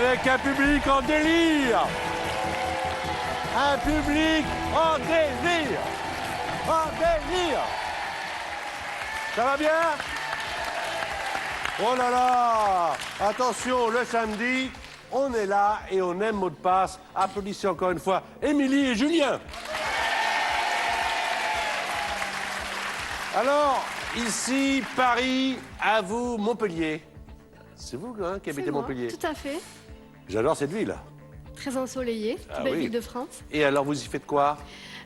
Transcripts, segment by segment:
avec un public en délire. Un public en délire. En délire. Ça va bien? Oh là là! Attention, le samedi, on est là et on aime mot de passe. Applaudissez encore une fois Émilie et Julien. Alors, ici, Paris, à vous, Montpellier. C'est vous hein, qui habitez Montpellier? Tout à fait. J'adore cette ville. Très ensoleillée, toute belle ville de France. Et alors, vous y faites quoi?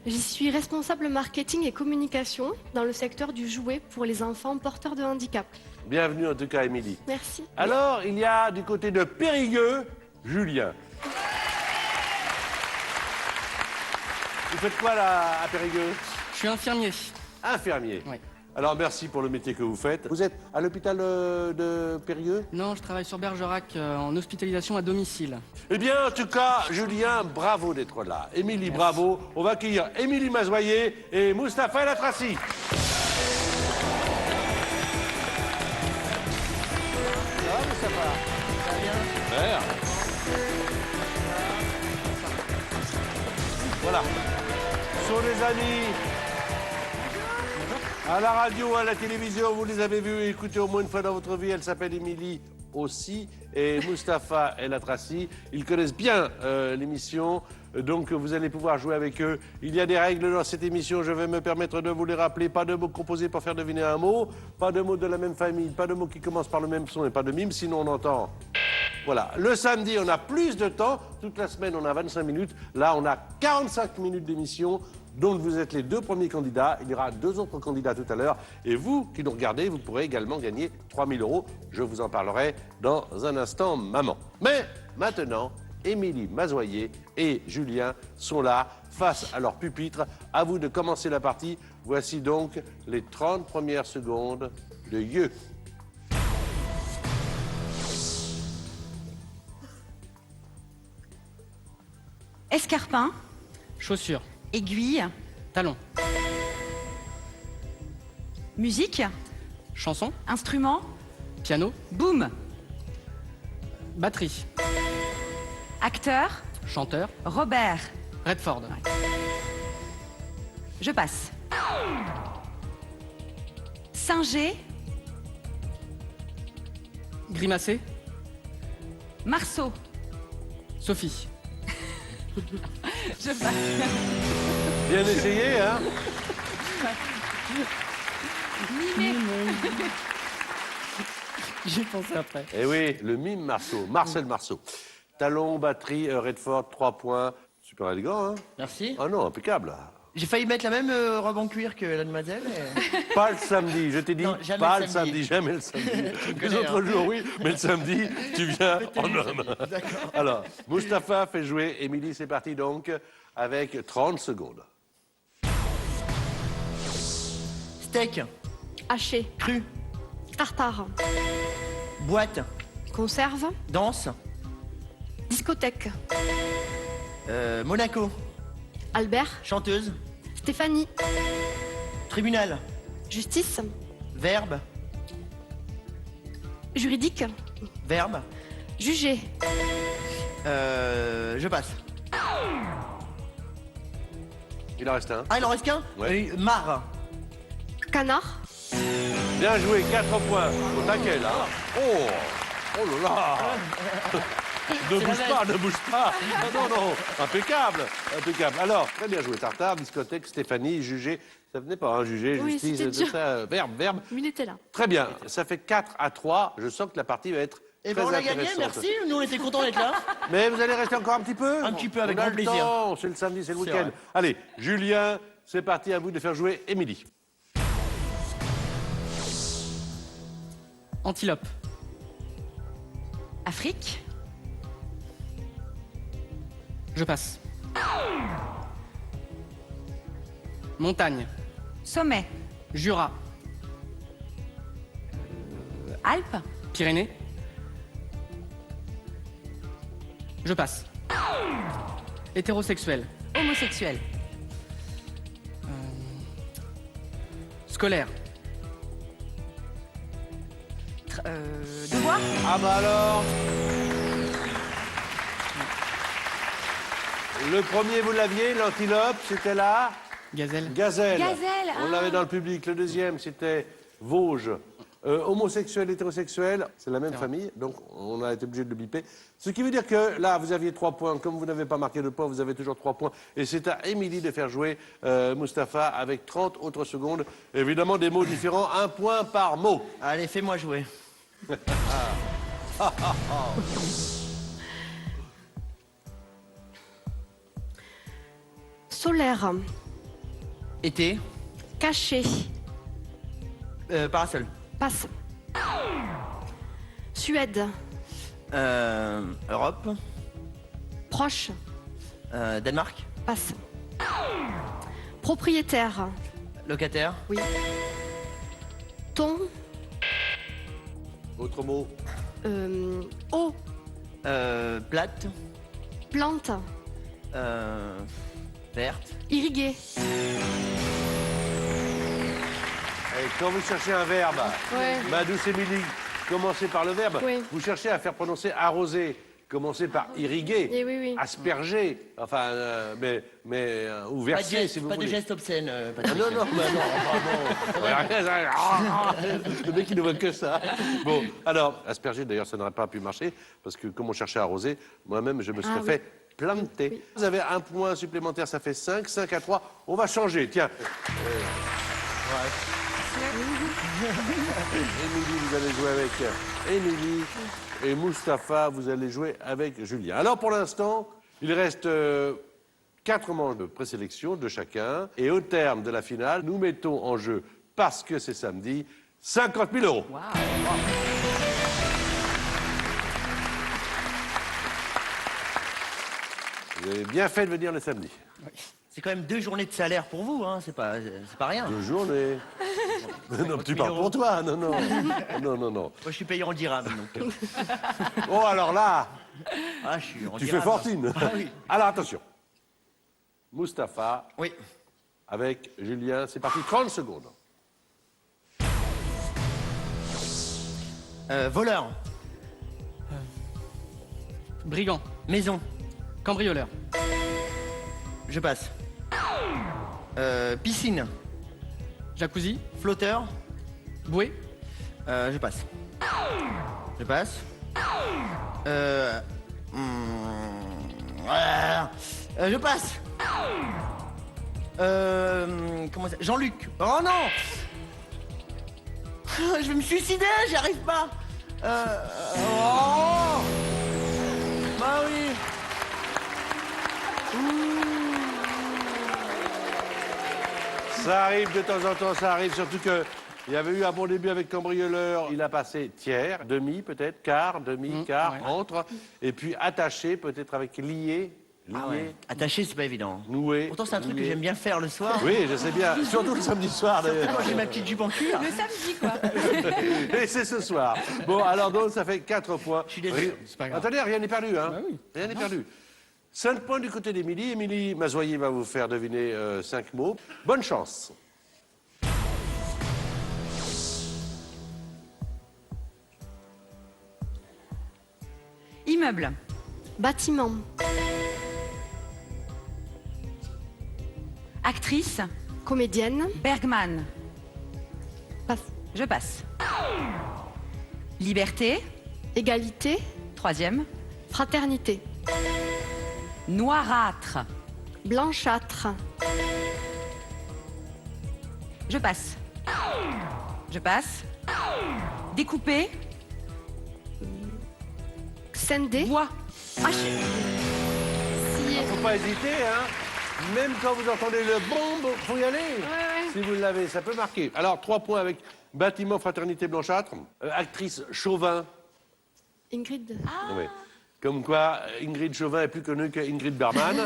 J'y suis responsable marketing et communication dans le secteur du jouet pour les enfants porteurs de handicap. Bienvenue en tout cas, Émilie. Merci. Alors, il y a du côté de Périgueux, Julien. Vous faites quoi là, à Périgueux? Je suis infirmier. Infirmier. Oui. Alors, merci pour le métier que vous faites. Vous êtes à l'hôpital de Périgueux? Non, je travaille sur Bergerac en hospitalisation à domicile. Eh bien, en tout cas, Julien, bravo d'être là. Émilie, bravo. On va accueillir Émilie Mazoyer et Mustapha El Atrassi. Ça va, Mustapha? Ça va bien? Super. Voilà. Ce sont des amis. À la radio, à la télévision, vous les avez vus et écoutés au moins une fois dans votre vie. Elle s'appelle Émilie aussi et Mustapha El Atrassi. Ils connaissent bien l'émission, donc vous allez pouvoir jouer avec eux. Il y a des règles dans cette émission, je vais me permettre de vous les rappeler. Pas de mots composés pour faire deviner un mot, pas de mots de la même famille, pas de mots qui commencent par le même son et pas de mime, sinon on entend. Voilà, le samedi, on a plus de temps. Toute la semaine, on a 25 minutes. Là, on a 45 minutes d'émission. Donc, vous êtes les deux premiers candidats. Il y aura deux autres candidats tout à l'heure. Et vous, qui nous regardez, vous pourrez également gagner 3 000 €. Je vous en parlerai dans un instant, maman. Mais maintenant, Émilie Mazoyer et Julien sont là, face à leur pupitre. À vous de commencer la partie. Voici donc les 30 premières secondes de Yeux. Escarpin, Chaussures, aiguille, talons, musique, chansons, instrument, piano, boom, batterie, acteur, chanteur, Robert. Redford, Je passe. Singer, grimacé, Marceau. Sophie, Je passe. Bien essayé, hein? Mimé. J'ai pensé après. Eh oui, le mime Marceau, Marcel Marceau. Talon, batterie, Redford, 3 points. Super élégant, hein? Merci. Ah non, impeccable. J'ai failli mettre la même robe en cuir que la demoiselle. Pas le samedi, je t'ai dit, Non, jamais pas le le samedi. samedi, jamais le samedi. Les connais, autres hein. jours, oui, mais le samedi, tu viens en homme. D'accord. Alors, Mustapha fait jouer Émilie, c'est parti donc, avec 30 secondes. Steak, Haché, cru, tartare, boîte, conserve, danse, discothèque, Monaco, Albert, chanteuse, Stéphanie, tribunal, justice, verbe, juridique, verbe, juger, je passe. Il en reste un. Ah, il en reste qu'un? Ouais. Marre, canard, Bien joué, 4 points. Au taquet, là. Oh, oh là là. Ne bouge pas, ne bouge pas. Non, non, non. Impeccable, impeccable. Alors, très bien joué. Tartare, discothèque, Stéphanie, juger. Ça venait pas, hein, juger, Oui, justice, c'était tout dur. ça. Verbe. mais il était là. Très bien. Ça fait 4-3. Je sens que la partie va être eh très ben on a gagné, intéressante. merci. Nous, on était contents d'être là. Mais vous allez rester encore un petit peu? Un petit peu, avec On a grand le plaisir. temps. C'est le samedi, c'est le C'est week-end. vrai. Allez, Julien, c'est parti, à vous de faire jouer Émilie. antilope, Afrique, je passe. Montagne, sommet, Jura, Alpes, Pyrénées, je passe. Hétérosexuel, homosexuel, scolaire, devoir, Ah bah alors, Le premier, vous l'aviez, l'antilope, c'était là. Gazelle. Gazelle. Gazelle, On ah. l'avait dans le public. Le deuxième, c'était Vosges. Homosexuel, hétérosexuel, c'est la même famille, donc on a été obligé de le biper. Ce qui veut dire que là, vous aviez 3 points. Comme vous n'avez pas marqué de points, vous avez toujours 3 points. Et c'est à Émilie de faire jouer Mustapha avec 30 autres secondes. Évidemment, des mots différents, 1 point par mot. Allez, fais-moi jouer. Solaire. Été. Caché. Parasol. Passe. Suède. Europe. Proche. Danemark. Passe. Propriétaire. Locataire. Oui. Ton. Autre mot. Eau. Plate. Plante. Verte. Irrigué. Et quand vous cherchez un verbe, Ouais. ma douce Émilie, commencez par le verbe. Oui. Vous cherchez à faire prononcer arroser. Commencez par irriguer, Eh oui, oui. asperger, enfin, ou Pas de verser, geste, si vous pas de voulez. geste obscène, Ah Patrick. non, non, bah non. Le mec, il ne voit que ça. Bon, alors, asperger, d'ailleurs, ça n'aurait pas pu marcher, parce que comme on cherchait à arroser, moi-même, je me serais oui. fait planter. Oui. Vous avez 1 point supplémentaire, ça fait 5, 5 à 3. On va changer, tiens. Émilie, vous allez jouer avec Émilie. Et Mustapha, vous allez jouer avec Julien. Alors, pour l'instant, il reste 4 manches de présélection de chacun. Et au terme de la finale, nous mettons en jeu, parce que c'est samedi, 50 000 euros. Vous avez bien fait de venir le samedi. C'est quand même 2 journées de salaire pour vous, hein. C'est pas rien. 2 journées. Non, tu parles pour toi, non, non. Non, non, non. Moi, je suis payé en dirhams, donc. Oh, alors là, Ah, je suis en tu fais dirhams. fortune. Ah oui. Alors, attention. Mustapha Oui. avec Julien, c'est parti, 30 secondes. Voleur. Brigand. Maison. Cambrioleur. Je passe. Piscine. Jacuzzi. Flotteur. Bouée. Je passe. Je passe. Je passe. Comment ça? Jean-Luc. Oh non. Je vais me suicider, j'y arrive pas. Oh. Bah oui. Ça arrive de temps en temps, ça arrive, surtout que il y avait eu un bon début avec cambrioleur. Il a passé tiers, demi peut-être, quart, demi, quart, ouais. entre, et puis attaché peut-être avec lié, Ah ouais. Attaché, c'est pas évident. noué. Pourtant, c'est un truc que lié. j'aime bien faire le soir. Oui, je sais bien, surtout le samedi soir d'ailleurs. Quand j'ai ma petite jupe en cuir. Le samedi, quoi. Et c'est ce soir. Bon, alors donc ça fait 4 points. Je suis désolé. C'est pas grave. Attendez, rien n'est perdu, hein. Bah oui. Rien n'est perdu. 5 points du côté d'Émilie. Émilie Mazoyer va vous faire deviner 5 mots. Bonne chance. Immeuble. Bâtiment. Actrice. Comédienne. Bergman. Passe. Je passe. Liberté. Égalité. 3e. Fraternité. Noirâtre. Blanchâtre. Je passe. Je passe. Découpé. Scindé. Bois. Ah, scié. Faut pas hésiter, hein. Même quand vous entendez le bombe, faut y aller. ouais. Si vous l'avez, ça peut marquer. Alors, 3 points avec bâtiment, fraternité, blanchâtre. Actrice Chauvin. Ingrid. Oui. Comme quoi, Ingrid Chauvin est plus connue que Ingrid Bergman.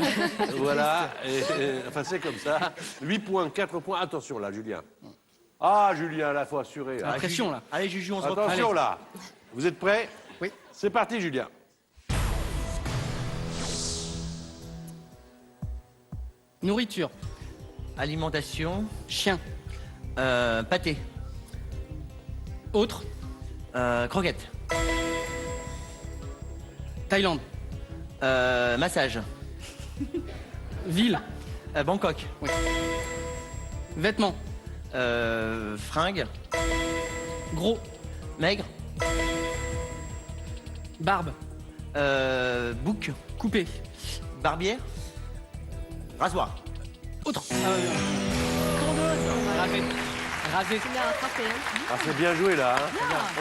Voilà. Enfin, c'est comme ça. 8 points, 4 points. Attention, là, Julien. Ah, Julien, là, faut assurer. La pression, là. Allez, Juju, on se retrouve. Attention, là. Vous êtes prêts? Oui. C'est parti, Julien. Nourriture. Alimentation. Chien. Pâté. Autre. Croquette. Thaïlande. Massage. Ville. Bangkok. Vêtements. Fringue. Gros. Maigre. Barbe. Bouc. Coupé. Barbière. Rasoir. Autre. Rasé. Rasé. C'est bien rattrapé. Hein. Ah, c'est bien joué là. Hein.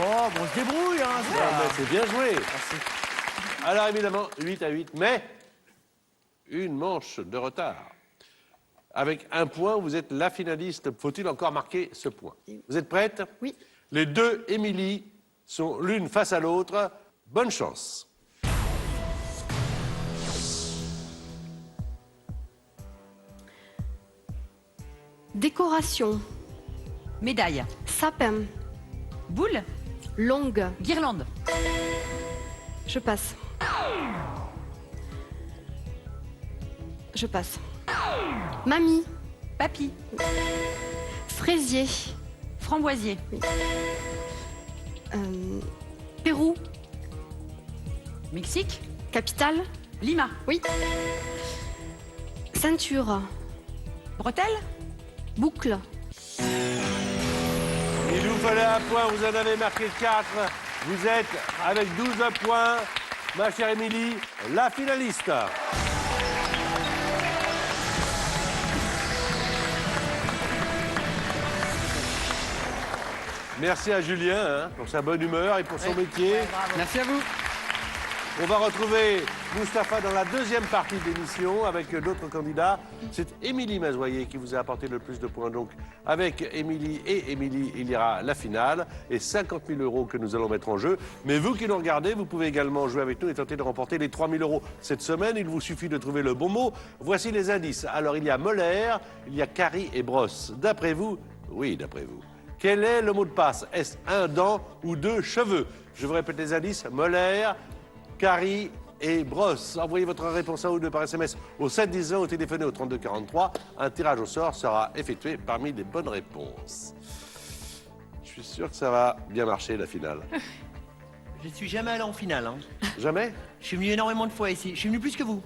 Oh, bon, on se débrouille, hein. c'est Ah, pas- mais c'est bien joué. Alors évidemment, 8 à 8, mais une manche de retard. Avec un point, vous êtes la finaliste. Faut-il encore marquer ce point? Vous êtes prête? Oui. Les deux Émilie sont l'une face à l'autre. Bonne chance. Décoration. Médaille. Sapin. Boule. Longue. Guirlande. Je passe. Je passe. Mamie. Papy. Fraisier. Framboisier. Pérou. Mexique. Capitale. Lima. Oui. Ceinture. Bretelle. Boucle. Il vous fallait un point, vous en avez marqué 4. Vous êtes, avec 12 points, ma chère Émilie, la finaliste. Merci à Julien hein, pour sa bonne humeur et pour son métier. Merci à vous. On va retrouver Mustapha dans la deuxième partie de l'émission avec d'autres candidats. C'est Émilie Mazoyer qui vous a apporté le plus de points. Donc, avec Émilie et Émilie, il y aura la finale et 50 000 € que nous allons mettre en jeu. Mais vous qui nous regardez, vous pouvez également jouer avec nous et tenter de remporter les 3 000 € cette semaine. Il vous suffit de trouver le bon mot. Voici les indices. Alors, il y a Molaire, il y a Carie et Brosse. D'après vous, oui, d'après vous, quel est le mot de passe? Est-ce un dent ou deux cheveux? Je vous répète les indices. Molaire, Carie et Brosse. Envoyez votre réponse à ou deux par SMS au 710 ou téléphonez au 32 43. Un tirage au sort sera effectué parmi les bonnes réponses. Je suis sûr que ça va bien marcher la finale. Je suis jamais allé en finale. Hein. Jamais? Je suis venu énormément de fois ici. Je suis venu plus que vous.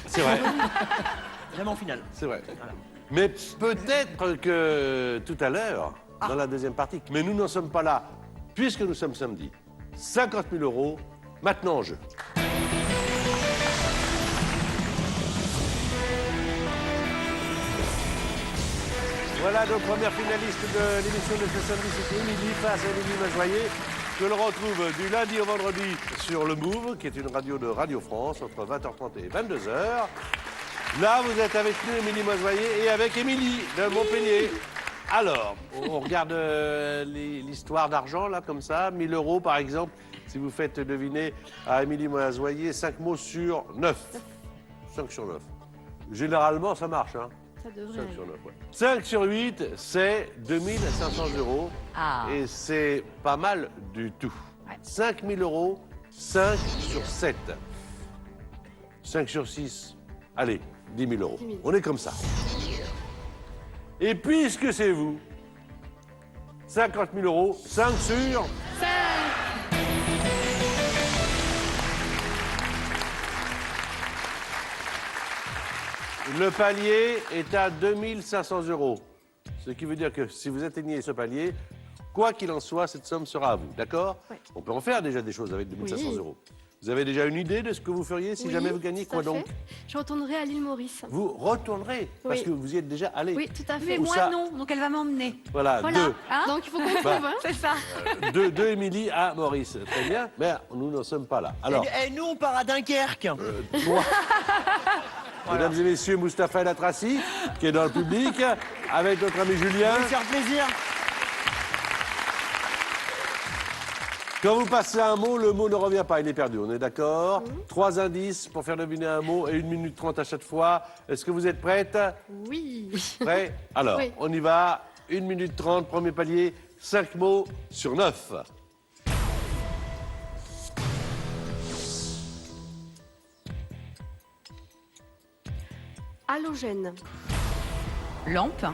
C'est vrai, Jamais en finale. c'est vrai. Mais peut-être que tout à l'heure, dans la deuxième partie, mais nous n'en sommes pas là, puisque nous sommes samedi. 50 000 €, maintenant en jeu. Voilà nos premières finalistes de l'émission de ce samedi, c'était Émilie face à Émilie Mazoyer, que l'on retrouve du lundi au vendredi sur le Move, qui est une radio de Radio France, entre 20h30 et 22h. Là, vous êtes avec nous, Émilie Mazoyer, et avec Émilie de Montpellier. Alors, on regarde l'histoire d'argent, là, comme ça, 1 000 € par exemple, si vous faites deviner à Émilie Mazoyer 5 mots sur 9. 5 sur 9. Généralement, ça marche, hein. Ça devrait 5 aller. sur 9, ouais. 5 sur 8, c'est 2 500 €. Ah. Et c'est pas mal du tout. Ouais. 5 000 €, 5 sur 7. 5 sur 6, allez, 10 000 €. 10 000. On est comme ça. Et puisque c'est vous, 50 000 €, 5 sur... Le palier est à 2 500 €. Ce qui veut dire que si vous atteignez ce palier, quoi qu'il en soit, cette somme sera à vous. D'accord? Ouais. On peut en faire déjà des choses avec 2 500 Oui. €. Vous avez déjà une idée de ce que vous feriez si Oui, jamais vous gagnez? tout à Quoi donc? fait. Je retournerai à l'île Maurice. Vous retournerez parce Oui. que vous y êtes déjà allé. Oui, tout à Mais fait. Où moi ça non, donc elle va m'emmener. Voilà, Voilà. Hein Donc il faut qu'on trouve. Hein. C'est ça. deux Émilie à Maurice. Très bien. Mais nous n'en sommes pas là. Alors, Et nous, on part à Dunkerque. toi, mesdames et messieurs, Mustapha El Atrassi, qui est dans le public, avec notre ami Julien. Ça va faire plaisir. Quand vous passez un mot, le mot ne revient pas, il est perdu, on est d'accord? 3 indices pour faire deviner un mot et 1 minute 30 à chaque fois. Est-ce que vous êtes prête? Oui. Prêt? Alors, Oui. on y va. 1 minute 30, premier palier, 5 mots sur 9. Halogène. Lampe.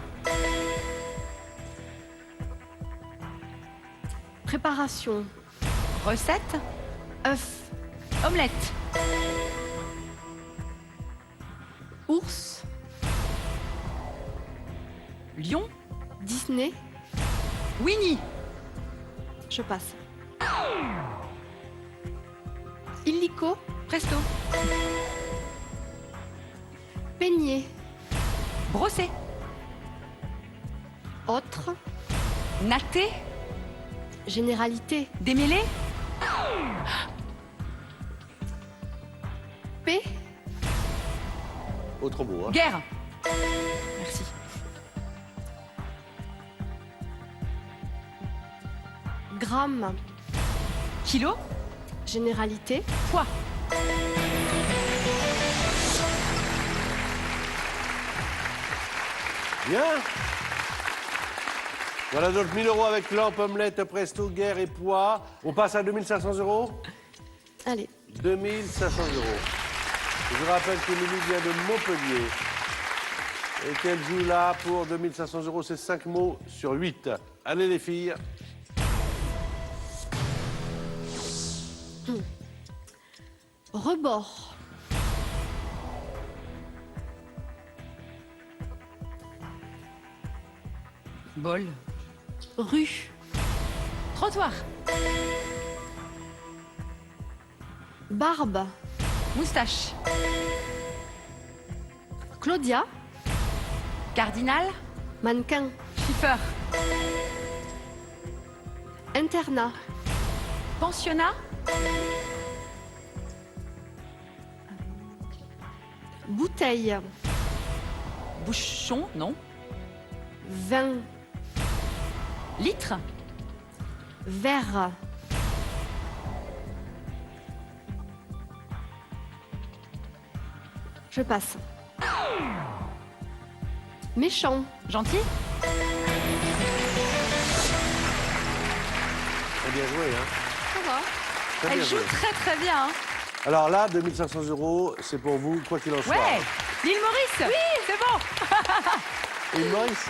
Préparation. Recette. œuf, Omelette. ours, Lion. Disney, Winnie. je passe. Illico, Presto. peigné, Brosser. autre, Natter. généralité, Démêler. paix, Autre mot. Hein. Guerre. Merci. gramme, Kilo. généralité, Poids. Bien. Voilà donc 1000 euros avec lampe, omelette, presto, guerre et poids. On passe à 2500 euros. allez, 2500 euros. Je vous rappelle qu'Émilie vient de Montpellier et qu'elle joue là pour 2500 euros. C'est 5 mots sur 8. Allez les filles. rebord, Bol. rue, Trottoir. barbe, Moustache. Claudia, Cardinal. mannequin, Chiffeur. internat, Pensionnat. bouteille, Bouchon. Non. vin, Litre. verre, je passe. Méchant, Gentil. Très bien joué, hein. ça va. Très Elle bien joue joué. très très bien. Hein. Alors là, 2500 euros, c'est pour vous, quoi qu'il en soit. Ouais. L'île Maurice. Oui, c'est bon. Et Maurice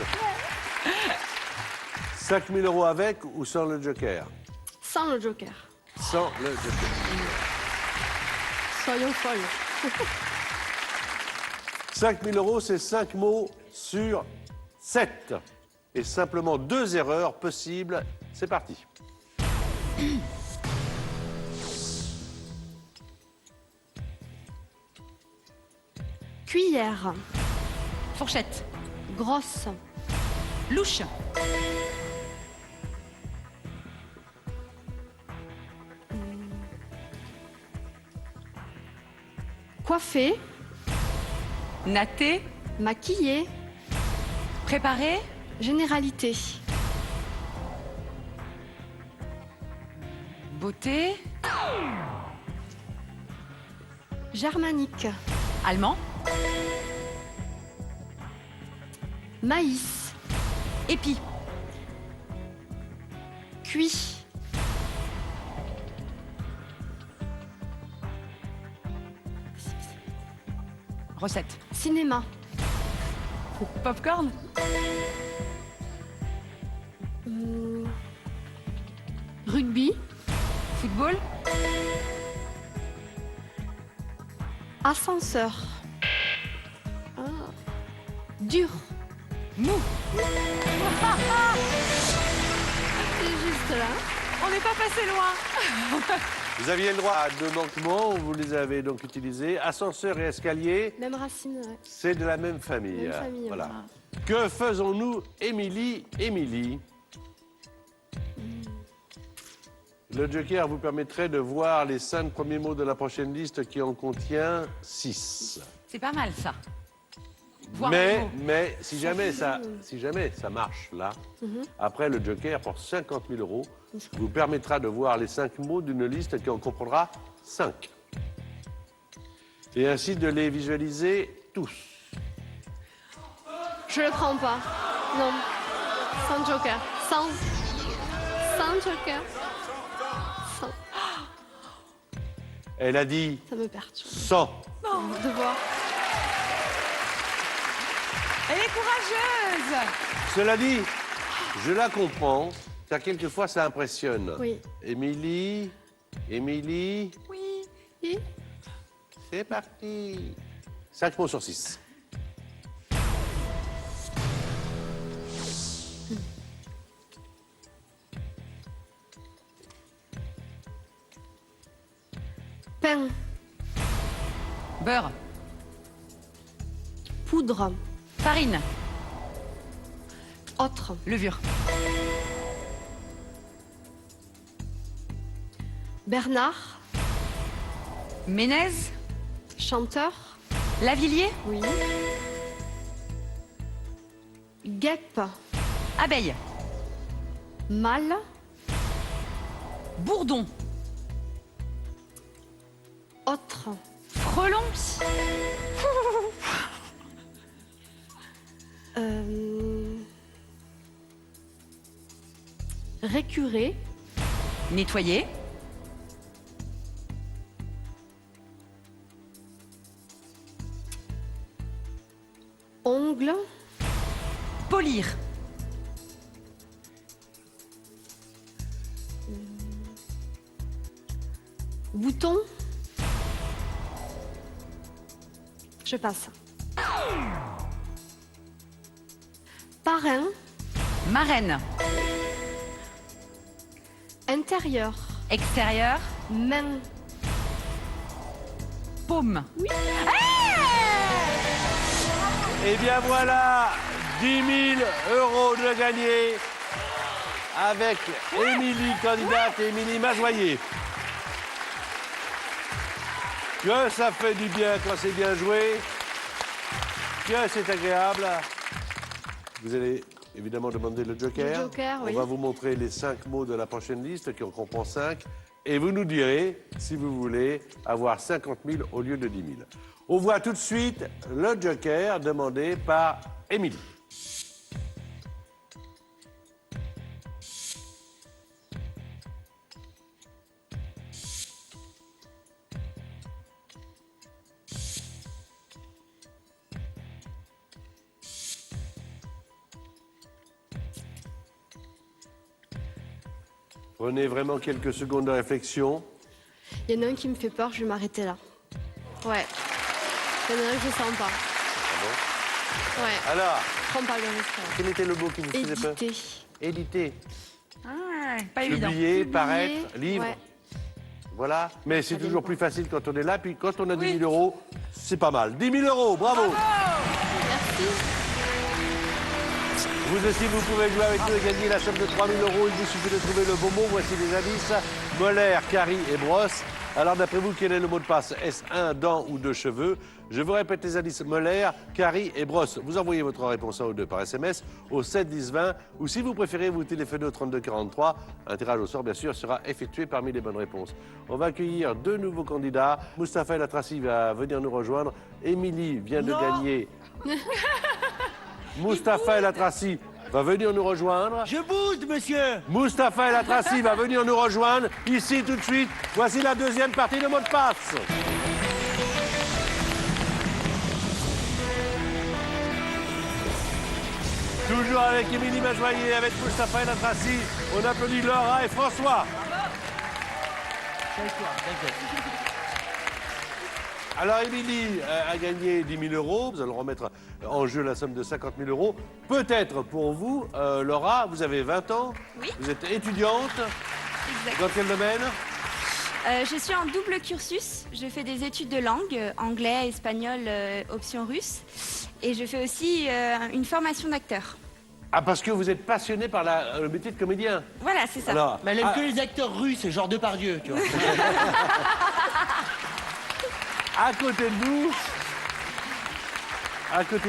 5000 euros avec ou sans le joker? Sans le joker. Sans le joker. Soyons folles. 5000 euros, c'est 5 mots sur 7. Et simplement 2 erreurs possibles. C'est parti. Cuillère, Fourchette. grosse, Louche. coiffée, Natter. maquillée, Préparer. généralité, Beauté. germanique, Allemand. maïs, Épi. cuit, Recette. cinéma, Popcorn. rugby, Football. ascenseur, ah. dur, Mou. c'est juste là. On n'est pas passé loin. Vous aviez le droit à 2 manquements, vous les avez donc utilisés. Ascenseur et escalier, Même racine, ouais. c'est de la même famille. Même famille, Voilà. ouais. Que faisons-nous, Émilie? Émilie. Le joker vous permettrait de voir les 5 premiers mots de la prochaine liste qui en contient 6. C'est pas mal ça. Voir un mot. Mais si jamais ça marche là, après le joker pour 50 000 euros vous permettra de voir les 5 mots d'une liste qui en comprendra 5. Et ainsi de les visualiser tous. Je le prends pas. Non. Sans joker. Sans joker. Sans. Elle a dit Ça me perturbe. 100. De voir. Elle est courageuse. Cela dit, je la comprends, car quelquefois ça impressionne. Oui. Émilie, Oui. Et c'est parti. 5 mots sur 6. Pain. Beurre. Poudre. Farine. Autre. Levure. Bernard. Ménez. Chanteur. Lavillier. Oui. Guêpe. Abeille. Mâle. Bourdon. Autre. Frelon. Récuré. Nettoyer. Ongle. Polir. Bouton. Je passe. Parrain. Marraine. Intérieur. Extérieur. Main. Paume. Eh bien voilà, 10 000 euros de gagné avec Émilie, candidate, et Émilie Majoyer. Que ça fait du bien quand c'est bien joué, que c'est agréable. Vous allez évidemment demander le joker. Le joker, oui. On va vous montrer les 5 mots de la prochaine liste qui en comprend 5. Et vous nous direz si vous voulez avoir 50 000 au lieu de 10 000. On voit tout de suite le joker demandé par Émilie. Prenez vraiment quelques secondes de réflexion. Il y en a un qui me fait peur, je vais m'arrêter là. Ouais. Il y en a un que je sens pas. Ouais. Alors, Prends pas le risque. quel était le mot qui vous faisait peur? Éditer. Éditer. Ah, pas évident. Publier, Publier, paraître, livre. ouais. Voilà. Mais c'est Ça toujours dépend. plus facile quand on est là. Puis quand on a 10 Oui. 000 euros, c'est pas mal. 10 000 euros, bravo. Merci. Vous aussi, vous pouvez jouer avec nous et gagner la somme de 3 000 euros. Il vous suffit de trouver le bon mot. Voici les indices. Molaire, carie et brosse. Alors, d'après vous, quel est le mot de passe? Est-ce un, dent ou deux cheveux? Je vous répète les indices. Molaire, carie et brosse. Vous envoyez votre réponse 1 ou 2 par SMS au 7 10 20. Ou si vous préférez, vous téléphonez au 32 43. Un tirage au sort, bien sûr, sera effectué parmi les bonnes réponses. On va accueillir 2 nouveaux candidats. Mustapha El Atrassi va venir nous rejoindre. Émilie vient de gagner. Mustapha El Atrassi va venir nous rejoindre. Je boude, monsieur. Mustapha El Atrassi va venir nous rejoindre ici tout de suite. Voici la deuxième partie de mot de passe. Toujours avec Émilie Majoyer, avec Mustapha El Atrassi. On applaudit Laura et François. Alors, Émilie a gagné 10 000 euros. Nous allons remettre en jeu la somme de 50 000 euros. Peut-être pour vous, Laura, vous avez 20 ans. Oui. Vous êtes étudiante. Exact. Dans quel domaine? Je suis en double cursus. Je fais des études de langue, anglais, espagnol, option russe. Et je fais aussi une formation d'acteur. Ah, parce que vous êtes passionné par le métier de comédien. Voilà, c'est ça. Alors, Mais elle aime à, que les acteurs russes, genre Depardieu, tu vois. à côté de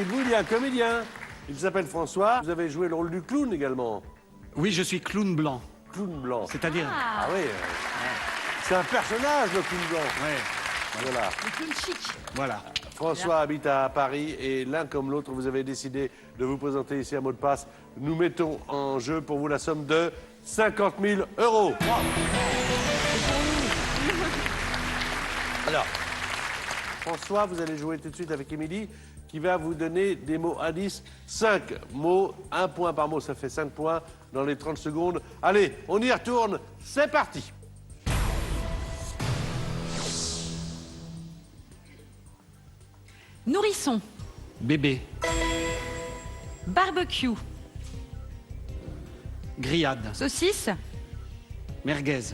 vous, il y a un comédien. Il s'appelle François. Vous avez joué le rôle du clown également. Oui, je suis clown blanc. Clown blanc. C'est-à-dire. Ah oui. C'est un personnage, le clown blanc. Ouais, Voilà. Le clown chic. voilà. François habite à Paris et l'un comme l'autre, vous avez décidé de vous présenter ici à mot de passe. Nous mettons en jeu pour vous la somme de 50 000 euros. Alors, François, vous allez jouer tout de suite avec Émilie qui va vous donner des mots indices. 5 mots, 1 point par mot, ça fait 5 points dans les 30 secondes. Allez, on y retourne, c'est parti. Nourrisson. Bébé. Barbecue. Grillade. Saucisse. Merguez.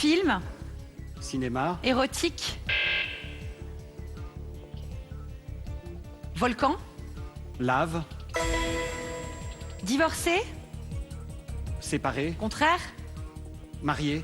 Film, Cinéma. érotique. Volcan, Lave. divorcé, Séparé. contraire. Marié.